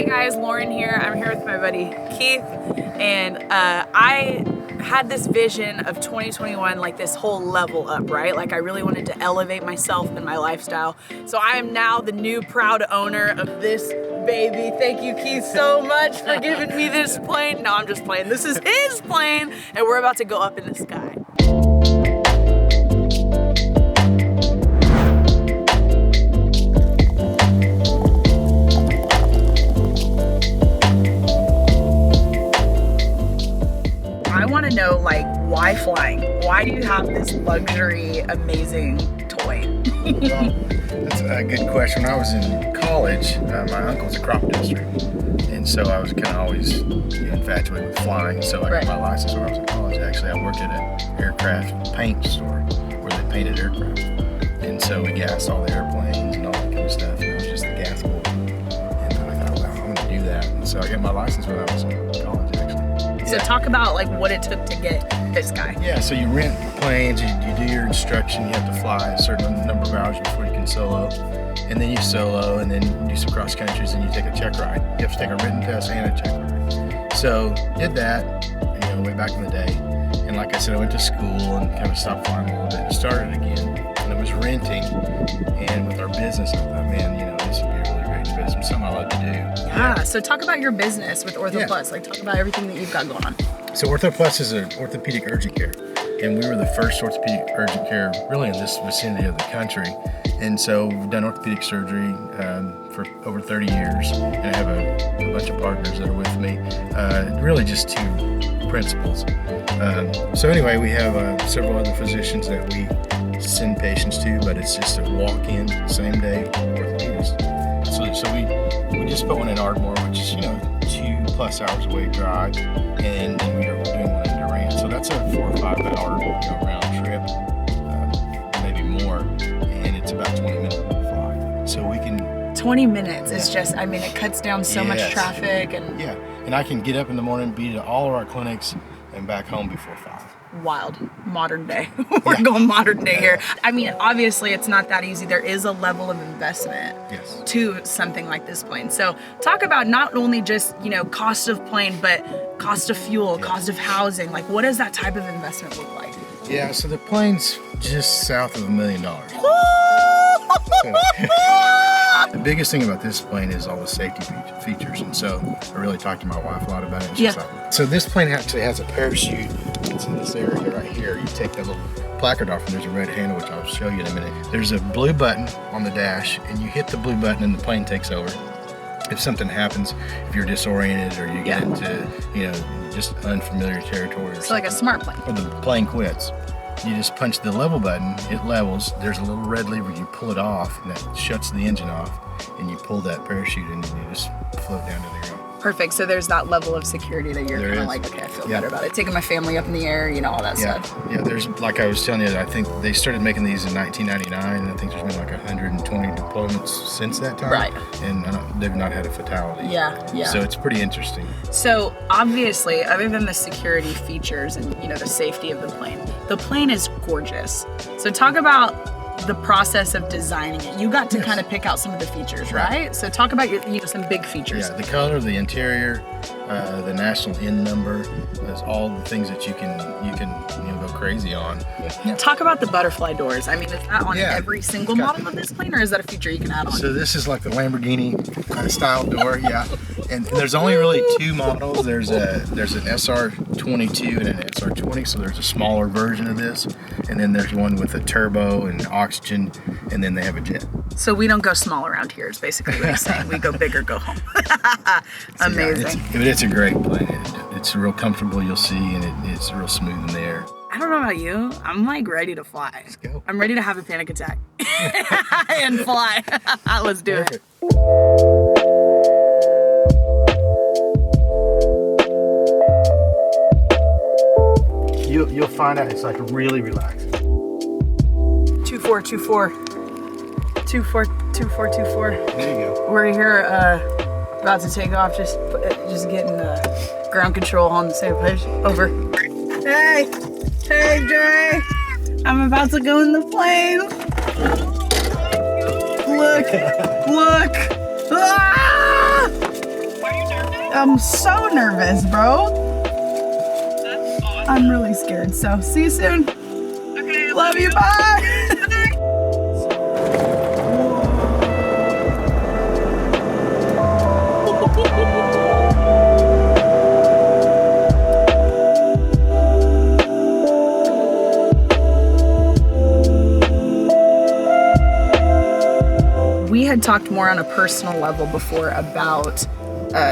Hey guys, Lauren here. I'm here with my buddy Keith, and I had this vision of 2021, like this whole level up, right? Like I really wanted to elevate myself and my lifestyle. So I am now the new proud owner of this baby. Thank you, Keith, so much for giving me this plane. No, I'm just playing. This is his plane, and we're about to go up in the sky. I want to know, like, why flying? Why do you have this luxury, amazing toy? Well, that's a good question. When I was in college, my uncle's a crop duster, and so I was kind of always infatuated with flying. So I got my license when I was in college. Actually, I worked at an aircraft paint store where they painted aircraft, and so we gassed all the airplanes and all that kind of stuff. And I was just the gas boy, and I thought, wow, I'm going to do that. And so I got my license when I was in college, actually. So talk about like what it took to get this guy. Yeah, so you rent planes, you do your instruction, you have to fly a certain number of hours before you can solo. And then you solo, and then you do some cross countries, and you take a check ride. You have to take a written test and a check ride. So did that, way back in the day. And like I said, I went to school and kind of stopped flying a little bit and started again. And I was renting, and with our business, I thought, man, this would be a really great business, something I love to do. Yeah, so talk about your business with Ortho Plus. Like, talk about everything that you've got going on. So Ortho Plus is an orthopedic urgent care, and we were the first orthopedic urgent care really in this vicinity of the country. And so we've done orthopedic surgery for over 30 years, and I have a bunch of partners that are with me. Really just two principals. So anyway, we have several other physicians that we send patients to, but it's just a walk-in, same-day orthopedist. So we just put one in Ardmore, which is 2+ hours away drive, and then we are doing one in Durant. So that's a 4 or 5 hour round trip, maybe more, and it's about 20-minute flight. So we can 20 minutes. It's just, it cuts down so much traffic and I can get up in the morning, be to all of our clinics, and back home before 5. Wild. Modern day. We're going modern day here. Obviously it's not that easy. There is a level of investment to something like this plane. So talk about not only just, cost of plane, but cost of fuel, cost of housing. Like, what does that type of investment look like? Yeah, so the plane's just south of $1 million. The biggest thing about this plane is all the safety features, and so I really talked to my wife a lot about it. So this plane actually has a parachute. It's in this area right here. You take that little placard off, and there's a red handle, which I'll show you in a minute. There's a blue button on the dash, and you hit the blue button, and the plane takes over. If something happens, if you're disoriented or you get into, just unfamiliar territory, or like a smart plane, or the plane quits. You just punch the level button, it levels, there's a little red lever, you pull it off, and that shuts the engine off, and you pull that parachute in, and you just float down to the ground. Perfect. So there's that level of security that you're kind of like, okay, I feel better about it. Taking my family up in the air, all that stuff. Yeah, there's, like I was telling you, I think they started making these in 1999, and I think there's been like 120 deployments since that time. Right. And they've not had a fatality. Yeah. So it's pretty interesting. So obviously, other than the security features and, the safety of the plane is gorgeous. So talk about the process of designing it. You got to kind of pick out some of the features, right? So talk about some big features. Yeah, the color, the interior, the national N number, there's all the things that you can go crazy on. Yeah. Talk about the butterfly doors. Is that on every single model of this plane, or is that a feature you can add on? So this is like the Lamborghini style door, And there's only really 2 models. There's an SR22 and an SR20, so there's a smaller version of this, and then there's one with a turbo and oxygen, and then they have a jet. So we don't go small around here, is basically what you're saying. We go big or go home. Amazing. It's a great plane. It's real comfortable, you'll see, and it's real smooth in the air. I don't know about you. I'm like ready to fly. Let's go. I'm ready to have a panic attack and fly. Let's do it. You'll find out it's like really relaxing. 2424. 242424. There you go. We're here about to take off, just getting ground control on the same place. Over. Hey, Dre. I'm about to go in the plane. Look. Ah! am so nervous, bro. That's awesome. I'm really scared. So see you soon. Okay, Love you. Bye. We had talked more on a personal level before about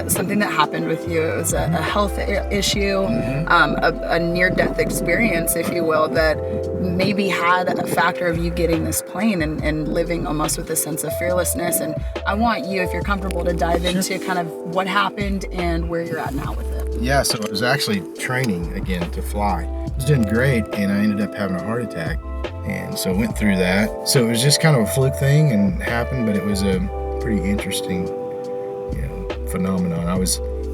something that happened with you. It was a health issue, a near-death experience, if you will, that maybe had a factor of you getting this plane and living almost with a sense of fearlessness. And I want you, if you're comfortable, to dive into kind of what happened and where you're at now with it. Yeah, so I was actually training again to fly. I was doing great, and I ended up having a heart attack. And so I went through that. So it was just kind of a fluke thing and happened, but it was a pretty interesting, phenomenon.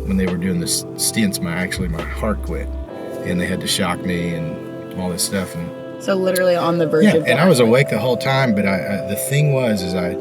When they were doing the stints, my heart quit, and they had to shock me and all this stuff. And so literally on the verge of death. And I was awake the whole time, but the thing was I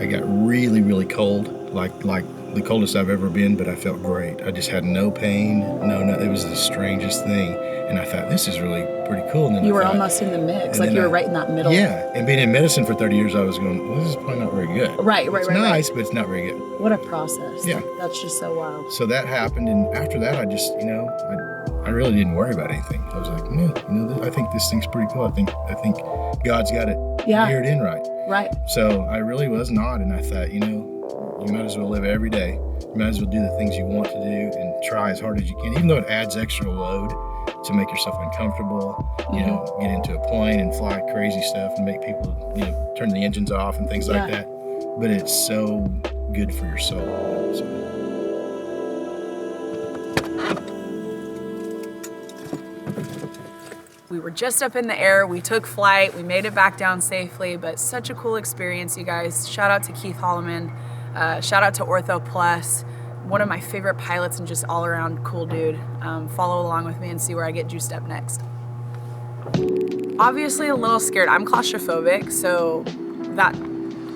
got really, really cold, like the coldest I've ever been, but I felt great. I just had no pain, no, it was the strangest thing. And I thought, this is really pretty cool. And then you were almost in the mix, like you were right in that middle. Yeah, and being in medicine for 30 years, I was going, well, this is probably not very good. Right. It's nice, but it's not very good. What a process. Yeah. That's just so wild. So that happened, and after that, I just, I really didn't worry about anything. I was like, I think this thing's pretty cool. I think God's got it geared in right. Right. So I really was not, and I thought, you might as well live every day. You might as well do the things you want to do and try as hard as you can, even though it adds extra load to make yourself uncomfortable, get into a plane and fly crazy stuff and make people, turn the engines off and things like that. But it's so good for your soul. So. We were just up in the air, we took flight, we made it back down safely, but such a cool experience, you guys. Shout out to Keith Holliman, shout out to Ortho Plus, one of my favorite pilots and just all around cool dude. Follow along with me and see where I get juiced up next. Obviously a little scared. I'm claustrophobic, so that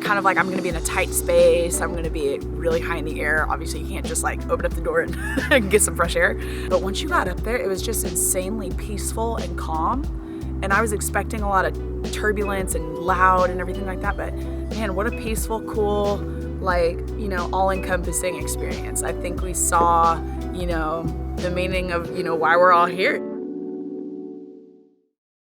kind of like I'm gonna be in a tight space, I'm gonna be really high in the air. Obviously you can't just like open up the door and get some fresh air. But once you got up there, it was just insanely peaceful and calm. And I was expecting a lot of turbulence and loud and everything like that, but man, what a peaceful, cool, all-encompassing experience. I think we saw, the meaning of, why we're all here.